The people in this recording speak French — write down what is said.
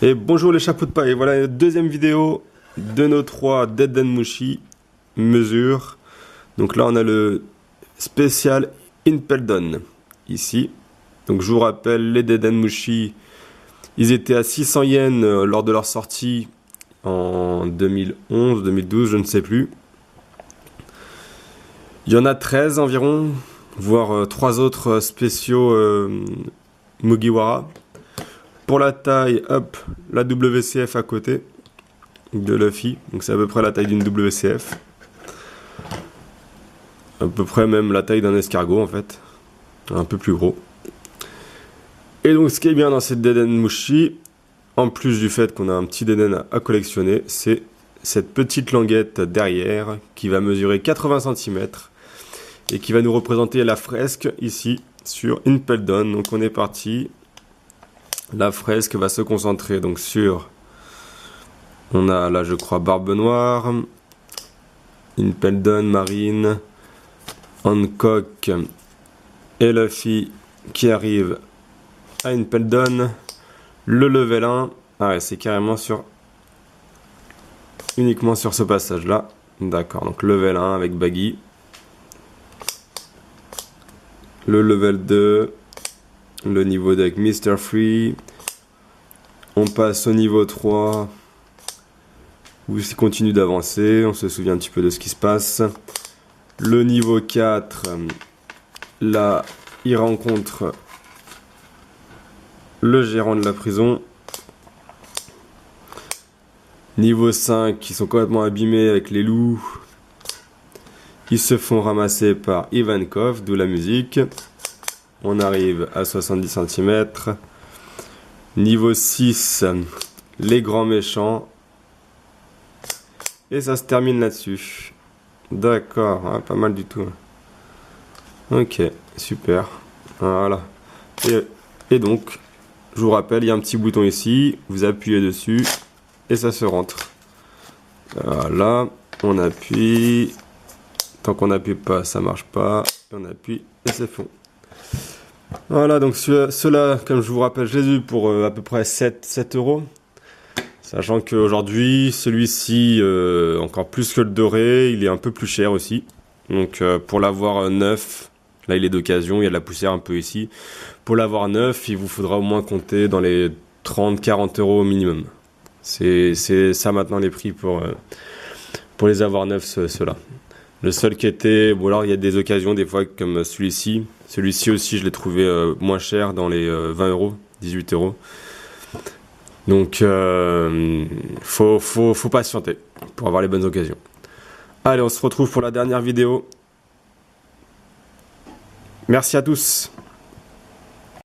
Et bonjour les chapeaux de paille, voilà la deuxième vidéo de nos 3 Dead Mushi mesures. Donc là on a le spécial Impeldon ici. Donc je vous rappelle, les Dead Mushi, ils étaient à 600 yens lors de leur sortie en 2011, 2012, je ne sais plus. Il y en a 13 environ, voire 3 autres spéciaux Mugiwara. Pour la taille, hop, la WCF à côté de Luffy. Donc c'est à peu près la taille d'une WCF. À peu près même la taille d'un escargot en fait. Un peu plus gros. Et donc ce qui est bien dans cette Deden Mushi, en plus du fait qu'on a un petit Deden à collectionner, c'est cette petite languette derrière qui va mesurer 80 cm et qui va nous représenter la fresque ici sur Impeldon. Donc on est parti. La fresque va se concentrer donc sur, on a là je crois Barbe Noire, Impeldon, Marine, Hancock et Luffy qui arrive à Impeldon, le level 1, ah ouais c'est carrément sur, uniquement sur ce passage là, d'accord, donc level 1 avec Baggy, le level 2, le niveau 2 avec Mr. Free. On passe au niveau 3 où il continue d'avancer, on se souvient un petit peu de ce qui se passe. Le niveau 4, là il rencontre le gérant de la prison. Niveau 5, qui sont complètement abîmés avec les loups. Ils se font ramasser par Ivankov, d'où la musique. On arrive à 70 cm. Niveau 6, les grands méchants. Et ça se termine là-dessus. D'accord, hein, pas mal du tout. Ok, super. Voilà. Et donc, je vous rappelle, il y a un petit bouton ici. Vous appuyez dessus et ça se rentre. Voilà, on appuie. Tant qu'on n'appuie pas, ça marche pas. On appuie et c'est fond. Voilà, donc ceux-là, comme je vous rappelle, je les ai eu pour à peu près 7 €. Sachant qu'aujourd'hui, celui-ci, encore plus que le doré, il est un peu plus cher aussi. Donc pour l'avoir neuf, là il est d'occasion, il y a de la poussière un peu ici. Pour l'avoir neuf, il vous faudra au moins compter dans les 30-40 € au minimum. C'est ça maintenant les prix pour les avoir neufs, ceux-là. Le seul qui était, bon alors il y a des occasions des fois comme celui-ci. Celui-ci aussi je l'ai trouvé moins cher dans les 20 €, 18 €. Donc faut patienter pour avoir les bonnes occasions. Allez, on se retrouve pour la dernière vidéo. Merci à tous.